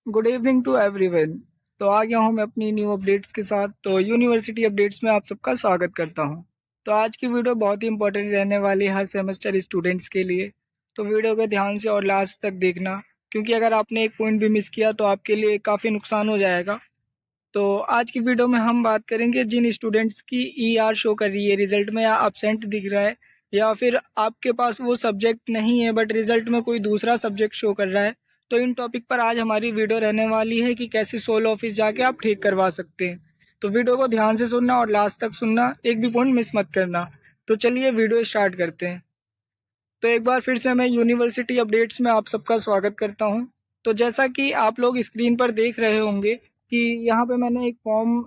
Good evening to everyone. तो आ गया हूँ मैं अपनी न्यू अपडेट्स के साथ। तो यूनिवर्सिटी अपडेट्स में आप सबका स्वागत करता हूँ। तो आज की वीडियो बहुत ही इंपॉर्टेंट रहने वाली है हर सेमेस्टर स्टूडेंट्स के लिए। तो वीडियो को ध्यान से और लास्ट तक देखना, क्योंकि अगर आपने एक पॉइंट भी मिस किया तो आपके लिए काफ़ी नुकसान हो जाएगा। तो आज की वीडियो में हम बात करेंगे जिन स्टूडेंट्स की ER शो कर रही है रिजल्ट में, या अब्सेंट दिख रहा है, या फिर आपके पास वो सब्जेक्ट नहीं है बट रिजल्ट में कोई दूसरा सब्जेक्ट शो कर रहा है। तो इन टॉपिक पर आज हमारी वीडियो रहने वाली है कि कैसे सोल ऑफिस जाके आप ठीक करवा सकते हैं। तो वीडियो को ध्यान से सुनना और लास्ट तक सुनना, एक भी पॉइंट मिस मत करना। तो चलिए वीडियो स्टार्ट करते हैं। तो एक बार फिर से मैं यूनिवर्सिटी अपडेट्स में आप सबका स्वागत करता हूं। तो जैसा कि आप लोग स्क्रीन पर देख रहे होंगे कि यहाँ पे मैंने एक फॉर्म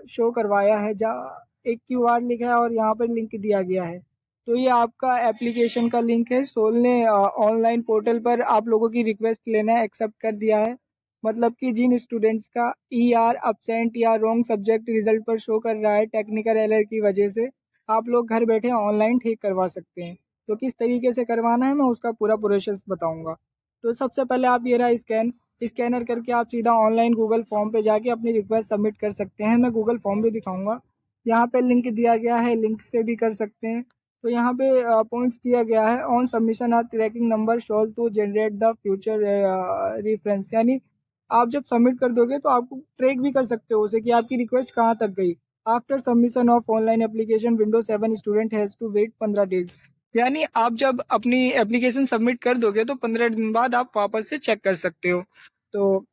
शो करवाया है, जहाँ एक QR लिखा है और यहाँ पर लिंक दिया गया है। तो ये आपका एप्लीकेशन का लिंक है। सोल ने ऑनलाइन पोर्टल पर आप लोगों की रिक्वेस्ट लेना एक्सेप्ट कर दिया है। मतलब कि जिन स्टूडेंट्स का ER अब्सेंट या रॉन्ग सब्जेक्ट रिजल्ट पर शो कर रहा है टेक्निकल एरर की वजह से, आप लोग घर बैठे ऑनलाइन ठीक करवा सकते हैं। तो किस तरीके से करवाना है मैं उसका पूरा प्रोसेस बताऊंगा। तो सबसे पहले आप ये रहा स्कैनर करके आप सीधा ऑनलाइन गूगल फॉर्म पे जाके अपनी रिक्वेस्ट सबमिट कर सकते हैं। मैं गूगल फॉर्म भी दिखाऊंगा, यहाँ पे लिंक दिया गया है, लिंक से भी कर सकते हैं। तो यहाँ पे पॉइंट्स दिया गया है। On submission are tracking number shall to generate the future reference, यानी आप जब सबमिट कर दोगे तो आप ट्रैक भी कर सकते हो उसे कि आपकी रिक्वेस्ट कहाँ तक गई। After submission of online application windows 7 student has to wait 15 days, यानी आप जब अपनी एप्लीकेशन सबमिट कर दोगे तो 15 दिन बाद आप वापस से चेक कर सकते हो। तो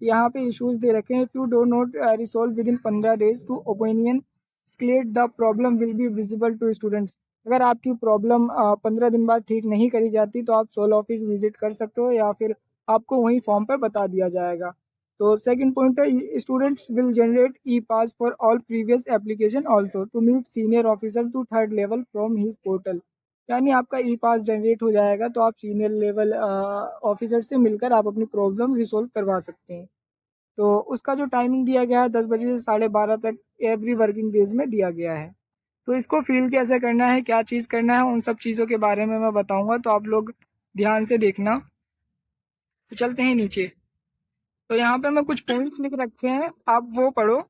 यहाँ पे इश्यूज दे रखे हैं। If you do not resolve within 15 days to opinion escalate the problem will be visible to students. अगर आपकी प्रॉब्लम 15 दिन बाद ठीक नहीं करी जाती तो आप सोल ऑफिस विजिट कर सकते हो, या फिर आपको वहीं फॉर्म पे बता दिया जाएगा। तो सेकंड पॉइंट है, students will generate E-pass for all previous application also to meet senior officer to third level from his portal. यानी आपका E-पास जनरेट हो जाएगा तो आप सीनियर लेवल ऑफिसर से मिलकर आप अपनी प्रॉब्लम रिसोल्व करवा सकते हैं। तो उसका जो टाइमिंग दिया गया है 10 बजे से 12:30 तक एवरी वर्किंग डेज में दिया गया है। तो इसको फिल कैसे करना है, क्या चीज़ करना है, उन सब चीज़ों के बारे में मैं बताऊंगा, तो आप लोग ध्यान से देखना। तो चलते हैं नीचे। तो यहाँ पे मैं कुछ पॉइंट्स लिख रखे हैं, आप वो पढ़ो।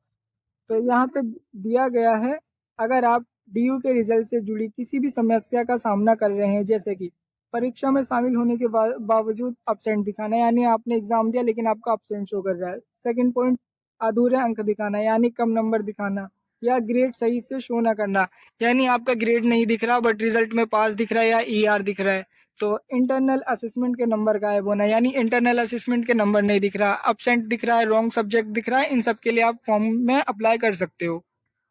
तो यहाँ पे दिया गया है, अगर आप DU के रिजल्ट से जुड़ी किसी भी समस्या का सामना कर रहे हैं, जैसे कि परीक्षा में शामिल होने के बावजूद अब्सेंट दिखाना, यानी आपने एग्जाम दिया लेकिन आपका अब्सेंट शो कर रहा है। सेकंड पॉइंट, अधूरे अंक दिखाना, यानी कम नंबर दिखाना, या ग्रेड सही से शो ना करना, यानी आपका ग्रेड नहीं दिख रहा बट रिजल्ट में पास दिख रहा है या ER दिख रहा है। तो इंटरनल असेसमेंट के नंबर गायब होना, यानी इंटरनल असेसमेंट के नंबर नहीं दिख रहा, अब्सेंट दिख रहा है, रॉन्ग सब्जेक्ट दिख रहा है, इन सब के लिए आप फॉर्म में अप्लाई कर सकते हो।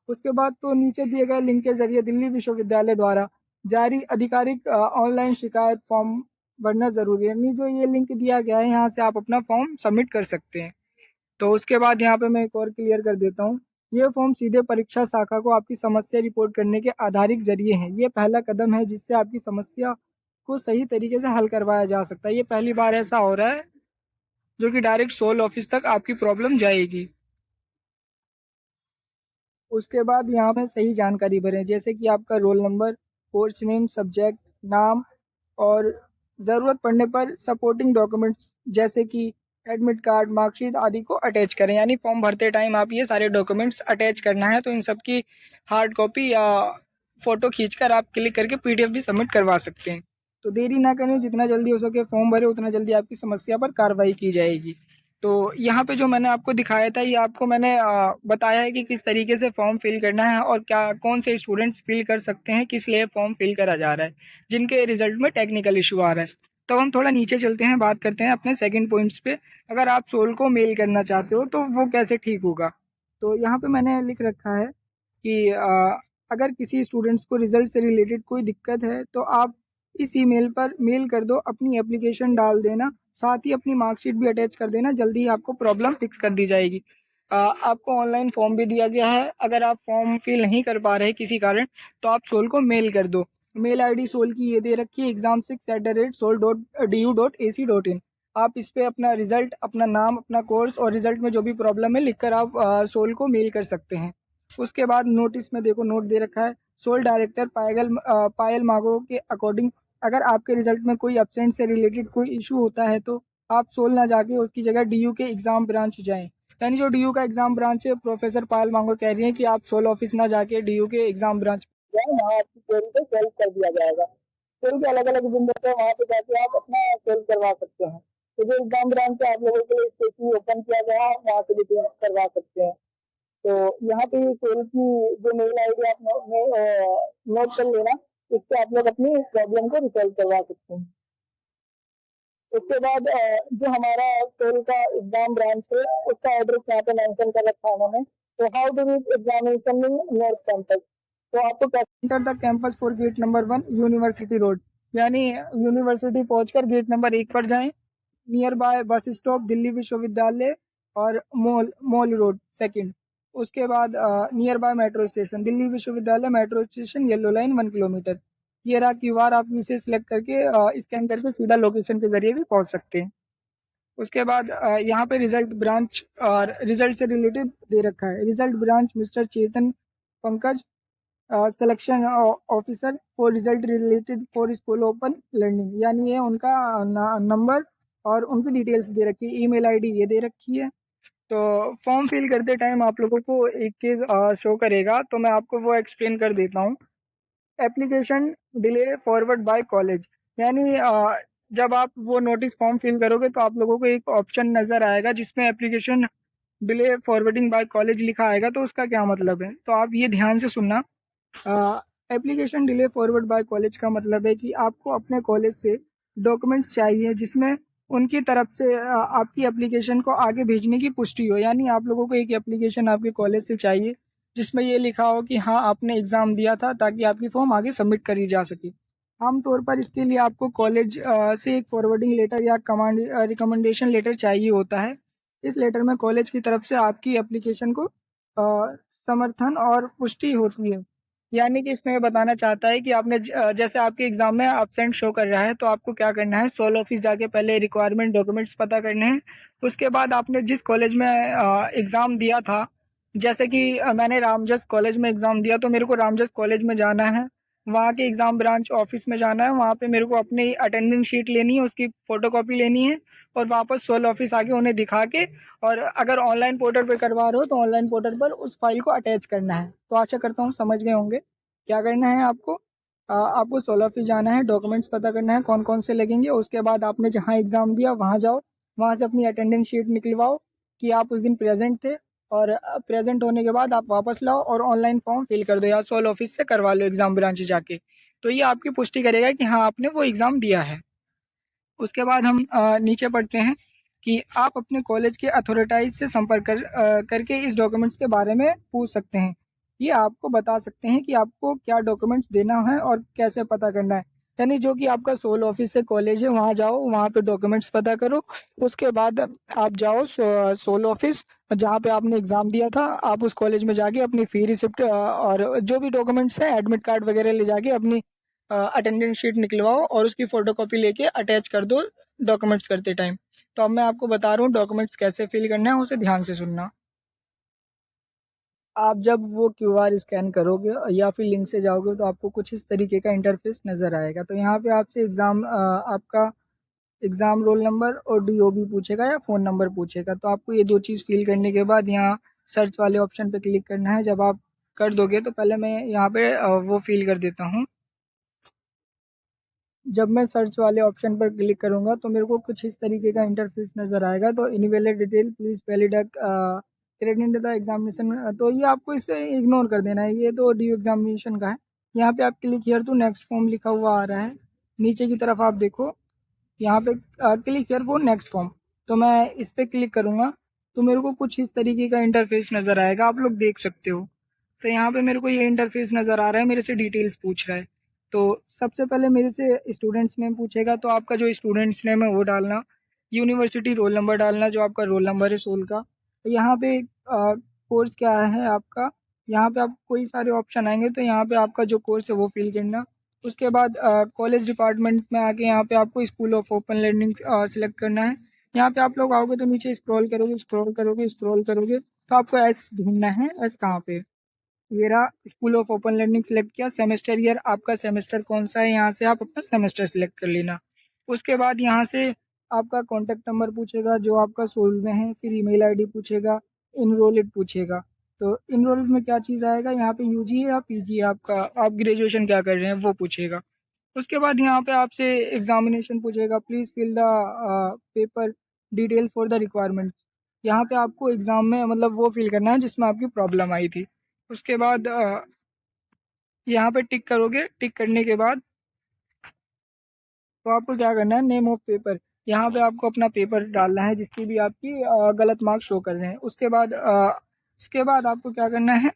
उसके बाद तो नीचे दिए गए लिंक के जरिए दिल्ली विश्वविद्यालय द्वारा जारी आधिकारिक ऑनलाइन शिकायत फॉर्म भरना जरूरी है, यानी जो ये लिंक दिया गया है यहाँ से आप अपना फॉर्म सबमिट कर सकते हैं। तो उसके बाद यहाँ पे मैं एक और क्लियर कर देता हूँ, ये फॉर्म सीधे परीक्षा शाखा को आपकी समस्या रिपोर्ट करने के आधारिक जरिए हैं। ये पहला कदम है जिससे आपकी समस्या को सही तरीके से हल करवाया जा सकता है। ये पहली बार ऐसा हो रहा है जो कि डायरेक्ट सोल ऑफिस तक आपकी प्रॉब्लम जाएगी। उसके बाद यहाँ पे सही जानकारी भरें, जैसे कि आपका roll number, course name, subject नाम, और ज़रूरत पड़ने पर सपोर्टिंग डॉक्यूमेंट्स जैसे कि एडमिट कार्ड, मार्कशीट आदि को अटैच करें। यानी फॉर्म भरते टाइम आप ये सारे डॉक्यूमेंट्स अटैच करना है। तो इन सब की हार्ड कॉपी या फ़ोटो खींचकर आप क्लिक करके PDF भी सबमिट करवा सकते हैं। तो देरी ना करें, जितना जल्दी हो सके फॉर्म भरें, उतना जल्दी आपकी समस्या पर कार्रवाई की जाएगी। तो यहाँ पे जो मैंने आपको दिखाया था, ये आपको मैंने बताया है कि किस तरीके से फॉर्म फिल करना है और क्या कौन से स्टूडेंट्स फिल कर सकते हैं, किस लिए फॉर्म फिल करा जा रहा है, जिनके रिजल्ट में टेक्निकल इशू आ रहा है। तो हम थोड़ा नीचे चलते हैं, बात करते हैं अपने सेकंड पॉइंट्स पे। अगर आप सोल को मेल करना चाहते हो तो वो कैसे ठीक होगा। तो यहाँ पे मैंने लिख रखा है कि अगर किसी स्टूडेंट्स को रिजल्ट से रिलेटेड कोई दिक्कत है तो आप इस ईमेल पर मेल कर दो, अपनी एप्लीकेशन डाल देना, साथ ही अपनी मार्कशीट भी अटैच कर देना, जल्दी ही आपको प्रॉब्लम फिक्स कर दी जाएगी। आपको ऑनलाइन फॉर्म भी दिया गया है। अगर आप फॉर्म फिल नहीं कर पा रहे किसी कारण तो आप सोल को मेल कर दो। मेल ID सोल की ये दे रखी है, exam6@sol.du.ac.in। आप इस पे अपना रिजल्ट, अपना नाम, अपना कोर्स और रिजल्ट में जो भी प्रॉब्लम है लिखकर आप सोल को मेल कर सकते हैं। उसके बाद नोटिस में देखो नोट दे रखा है, सोल डायरेक्टर पायल मागो के अकॉर्डिंग, अगर आपके रिजल्ट में कोई एब्सेंट से रिलेटेड कोई इशू होता है तो आप सोल ना जाके उसकी जगह डीयू के एग्ज़ाम ब्रांच जाएं। यानी जो डीयू का एग्ज़ाम ब्रांच है, प्रोफेसर पायल मांगो कह रही हैं कि आप सोल ऑफिस ना जाके डीयू के एग्ज़ाम ब्रांच जाएं, वहाँ आपकी क्वेरी को सॉल्व कर दिया जाएगा। क्वेरी के अलग अलग दिन रहते हैं, वहाँ पे जाके आप अपना सॉल्व करवा सकते हैं। तो जो एग्ज़ाम ब्रांच है आप लोगों के लिए स्पेशली ओपन किया गया है, वहाँ से भी करवा सकते हैं। तो यहाँ पे सेल की जो मेल आईडी आप नोट कर लेना, इससे आप लोग अपनी प्रॉब्लम को रिजॉल्व करवा सकते हैं। उसके बाद जो हमारा सेल का एग्जाम ब्रांच है, उसका एड्रेस यहाँ पे मेंशन कर रखा है उन्होंने। तो how to reach examination in north campus, तो आपको enter the campus for gate number 1 university road, यानी यूनिवर्सिटी पहुंचकर गेट नंबर 1 पर जाएं। Nearby bus stop Delhi विश्वविद्यालय और मॉल रोड सेकंड। उसके बाद nearby metro station Delhi विश्वविद्यालय metro station, yellow line 1 kilometre. ये रहा क्यूआर, आप इसे सिलेक्ट करके स्कैन करके सीधा लोकेशन के जरिए भी पहुंच सकते हैं। उसके बाद यहाँ पे रिजल्ट ब्रांच और रिजल्ट से रिलेटेड दे रखा है। Result branch mister Chetan Pankaj, selection officer for result related for school open learning, यानी ये उनका नंबर और उनकी डिटेल्स दे रखी है, ईमेल आईडी ये दे रखी है। तो फॉर्म फिल करते टाइम आप लोगों को एक चीज़ शो करेगा, तो मैं आपको वो एक्सप्लेन कर देता हूँ। Application delay forward bye college, यानी जब आप वो नोटिस फॉर्म फिल करोगे तो आप लोगों को एक ऑप्शन नज़र आएगा जिसमें application delay forwarding by college लिखा आएगा। तो उसका क्या मतलब है, तो आप ये ध्यान से सुनना। Application delay forward bye college का मतलब है कि आपको अपने कॉलेज से डॉक्यूमेंट्स चाहिए जिसमें उनकी तरफ से आपकी एप्लीकेशन को आगे भेजने की पुष्टि हो। यानी आप लोगों को एक एप्लीकेशन आपके कॉलेज से चाहिए जिसमें ये लिखा हो कि हाँ आपने एग्ज़ाम दिया था, ताकि आपकी फॉर्म आगे सबमिट करी जा सके। आमतौर पर इसके लिए आपको कॉलेज से एक फॉरवर्डिंग लेटर या कमांड रिकमेंडेशन लेटर चाहिए होता है। इस लेटर में कॉलेज की तरफ से आपकी एप्लीकेशन को समर्थन और पुष्टि होती है। यानी कि इसमें बताना चाहता है कि आपने जैसे आपके एग्जाम में एब्सेंट शो कर रहा है, तो आपको क्या करना है, सोल ऑफिस जाके पहले रिक्वायरमेंट डॉक्यूमेंट्स पता करने हैं। उसके बाद आपने जिस कॉलेज में एग्ज़ाम दिया था, जैसे कि मैंने रामजस कॉलेज में एग्ज़ाम दिया, तो मेरे को रामजस कॉलेज में जाना है, वहाँ के एग्ज़ाम ब्रांच ऑफिस में जाना है। वहाँ पे मेरे को अपनी अटेंडेंस शीट लेनी है, उसकी फ़ोटोकॉपी लेनी है और वापस सोल ऑफिस आके उन्हें दिखा के, और अगर ऑनलाइन पोर्टल पे करवा रहे हो तो ऑनलाइन पोर्टल पर उस फाइल को अटैच करना है। तो आशा करता हूँ समझ गए होंगे क्या करना है आपको। आपको सोल ऑफिस जाना है, डॉक्यूमेंट्स पता करना है कौन कौन से लगेंगे। उसके बाद आपने जहाँ एग्ज़ाम दिया वहाँ जाओ, वहाँ से अपनी अटेंडेंस शीट निकलवाओ कि आप उस दिन प्रेजेंट थे, और प्रेजेंट होने के बाद आप वापस लाओ और ऑनलाइन फॉर्म फिल कर दो या सोल ऑफिस से करवा लो एग्ज़ाम ब्रांच जाके। तो ये आपकी पुष्टि करेगा कि हाँ आपने वो एग्ज़ाम दिया है। उसके बाद हम नीचे पढ़ते हैं कि आप अपने कॉलेज के अथॉरिटाइज से संपर्क करके इस डॉक्यूमेंट्स के बारे में पूछ सकते हैं। ये आपको बता सकते हैं कि आपको क्या डॉक्यूमेंट्स देना है और कैसे पता करना है। यानी जो कि आपका सोल ऑफिस से कॉलेज है, वहाँ जाओ, वहाँ पे डॉक्यूमेंट्स पता करो। उसके बाद आप जाओ सोल ऑफिस जहाँ पे आपने एग्ज़ाम दिया था, आप उस कॉलेज में जाके अपनी फ़ी रिसिप्ट और जो भी डॉक्यूमेंट्स हैं, एडमिट कार्ड वगैरह ले जाके अपनी अटेंडेंस शीट निकलवाओ और उसकी फ़ोटोकॉपी लेके अटैच कर दो डॉक्यूमेंट्स करते टाइम। तो अब मैं आपको बता रहा हूँ डॉक्यूमेंट्स कैसे फिल करना है, उसे ध्यान से सुनना। आप जब वो क्यूआर स्कैन करोगे या फिर लिंक से जाओगे तो आपको कुछ इस तरीके का इंटरफेस नज़र आएगा। तो यहाँ पे आपसे आपका एग्ज़ाम रोल नंबर और डीओबी पूछेगा या फ़ोन नंबर पूछेगा। तो आपको ये दो चीज़ फिल करने के बाद यहाँ सर्च वाले ऑप्शन पे क्लिक करना है। जब आप कर दोगे तो पहले मैं यहाँ पे वो फिल कर देता हूँ। जब मैं सर्च वाले ऑप्शन पर क्लिक करूँगा तो मेरे को कुछ इस तरीके का इंटरफेस नज़र आएगा। तो invalid detail please valid credit the examination, तो ये आपको इसे इग्नोर कर देना है, ये तो ड्यू एग्जामिनेशन का है। यहाँ पे आप click here to next form लिखा हुआ आ रहा है, नीचे की तरफ आप देखो यहाँ पे click here for next form. तो मैं इस पर क्लिक करूँगा तो मेरे को कुछ इस तरीके का इंटरफेस नज़र आएगा, आप लोग देख सकते हो। तो यहाँ पे मेरे को ये इंटरफेस नज़र आ रहा है, मेरे से डिटेल्स पूछ रहा है। तो सबसे पहले मेरे से स्टूडेंट्स नेम पूछेगा, तो आपका जो स्टूडेंट्स नेम है वो डालना, यूनिवर्सिटी रोल नंबर डालना, जो आपका रोल नंबर है सोल का। तो यहाँ पे कोर्स क्या है आपका, यहाँ पे आप कोई सारे ऑप्शन आएंगे, तो यहाँ पे आपका जो कोर्स है वो फिल करना। उसके बाद कॉलेज डिपार्टमेंट में आके यहाँ पे आपको school of open learning select करना है। यहाँ पे आप लोग आओगे तो नीचे स्क्रॉल करोगे स्क्रॉल करोगे स्क्रॉल करोगे तो आपको एस ढूंढना है। एस कहाँ पे, ये रहा, school of open learning select किया। सेमेस्टर ईयर आपका सेमेस्टर कौन सा है, यहाँ से आप अपना सेमेस्टर सिलेक्ट कर लेना। उसके बाद यहाँ से आपका कॉन्टैक्ट नंबर पूछेगा जो आपका सोल में है, फिर ईमेल आईडी पूछेगा, इनरोल पूछेगा। तो इनरोल में क्या चीज़ आएगा, यहाँ पे यूजी है या पीजी है आपका, आप ग्रेजुएशन क्या कर रहे हैं वो पूछेगा। उसके बाद यहाँ पे आपसे एग्जामिनेशन पूछेगा, please fill the paper detail for the requirements. यहाँ पे आपको एग्ज़ाम में मतलब वो फिल करना है जिसमें आपकी प्रॉब्लम आई थी। उसके बाद यहाँ पे टिक करोगे, टिक करने के बाद तो आपको क्या करना है, नेम ऑफ पेपर, यहाँ पे आपको अपना पेपर डालना है जिसकी भी आपकी गलत मार्क्स शो कर रहे हैं। उसके बाद आपको क्या करना है,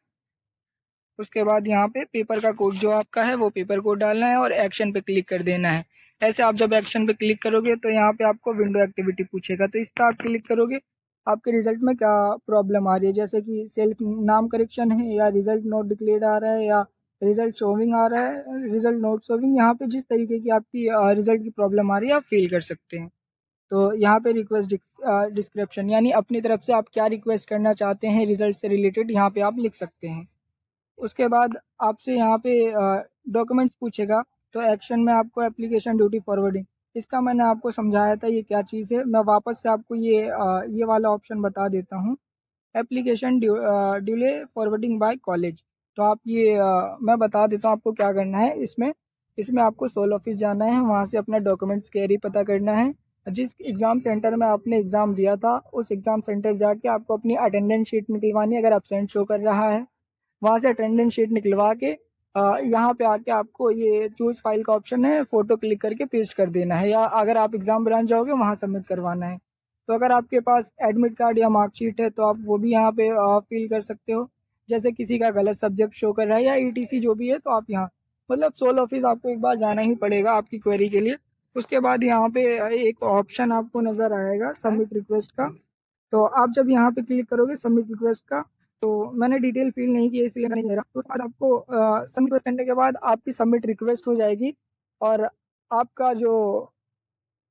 उसके बाद यहाँ पे पेपर का कोड जो आपका है वो पेपर कोड डालना है और एक्शन पे क्लिक कर देना है। ऐसे आप जब एक्शन पे क्लिक करोगे तो यहाँ पे आपको विंडो एक्टिविटी पूछेगा, तो इस पर आप क्लिक करोगे, आपके रिजल्ट में क्या प्रॉब्लम आ रही है, जैसे कि सेल्फ नाम करेक्शन है या रिजल्ट नोट डिक्लेयर आ रहा है या रिजल्ट शोविंग आ रहा है, रिजल्ट नोट शोविंग। यहाँ पे जिस तरीके की आपकी रिजल्ट की प्रॉब्लम आ रही है आप फिल कर सकते हैं। तो यहाँ पे रिक्वेस्ट डिस्क्रिप्शन यानी अपनी तरफ से आप क्या रिक्वेस्ट करना चाहते हैं रिजल्ट से रिलेटेड, यहाँ पे आप लिख सकते हैं। उसके बाद आपसे यहाँ पे डॉक्यूमेंट्स पूछेगा, तो एक्शन में आपको एप्लीकेशन ड्यूटी फॉरवर्डिंग, इसका मैंने आपको समझाया था ये क्या चीज़ है, मैं वापस से आपको ये वाला ऑप्शन बता देता हूँ। Application delay forwarding by college, तो आप मैं बता देता हूँ आपको क्या करना है। इसमें इसमें आपको सोल ऑफिस जाना है, वहाँ से अपना डॉक्यूमेंट्स कैरी पता करना है। जिस एग्ज़ाम सेंटर में आपने एग्ज़ाम दिया था उस एग्ज़ाम सेंटर जाके आपको अपनी अटेंडेंस शीट निकलवानी है, अगर एब्सेंट शो कर रहा है वहाँ से अटेंडेंस शीट निकलवा के यहाँ पे आके आपको ये चूज़ फाइल का ऑप्शन है, फ़ोटो क्लिक करके पेस्ट कर देना है, या अगर आप एग्ज़ाम ब्रांच जाओगे वहाँ सबमिट करवाना है। तो अगर आपके पास एडमिट कार्ड या मार्कशीट है तो आप वो भी यहाँ पे फिल कर सकते हो। जैसे किसी का गलत सब्जेक्ट शो कर रहा है या ईटीसी जो भी है, तो आप यहाँ मतलब सोल ऑफिस आपको एक बार जाना ही पड़ेगा आपकी क्वेरी के लिए। उसके बाद यहाँ पे एक ऑप्शन आपको नज़र आएगा सबमिट रिक्वेस्ट का, तो आप जब यहाँ पे क्लिक करोगे सबमिट रिक्वेस्ट का, तो मैंने डिटेल फिल नहीं की है इसलिए नहीं ले रहा। तो बाद आपको सबमिट करने के बाद आपकी सबमिट रिक्वेस्ट हो जाएगी और आपका जो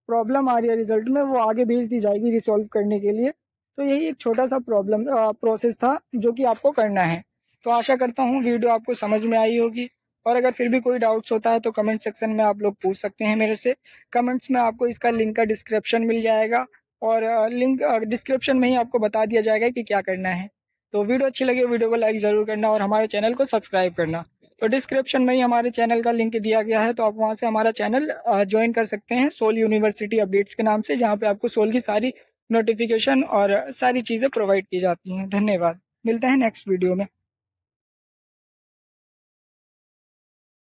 प्रॉब्लम आ रही है रिजल्ट में वो आगे भेज दी जाएगी रिसॉल्व करने के लिए। तो यही एक छोटा सा प्रोसेस था जो कि आपको करना है। तो आशा करता हूँ वीडियो आपको समझ में आई होगी, और अगर फिर भी कोई डाउट्स होता है तो कमेंट सेक्शन में आप लोग पूछ सकते हैं मेरे से। कमेंट्स में आपको इसका लिंक का डिस्क्रिप्शन मिल जाएगा, और लिंक डिस्क्रिप्शन में ही आपको बता दिया जाएगा कि क्या करना है। तो वीडियो अच्छी लगी वीडियो को लाइक ज़रूर करना और हमारे चैनल को सब्सक्राइब करना। तो डिस्क्रिप्शन में ही हमारे चैनल का लिंक दिया गया है, तो आप वहाँ से हमारा चैनल ज्वाइन कर सकते हैं सोल यूनिवर्सिटी अपडेट्स के नाम से, जहाँ पे आपको सोल की सारी नोटिफिकेशन और सारी चीज़ें प्रोवाइड की जाती हैं। धन्यवाद, मिलते हैं नेक्स्ट वीडियो में।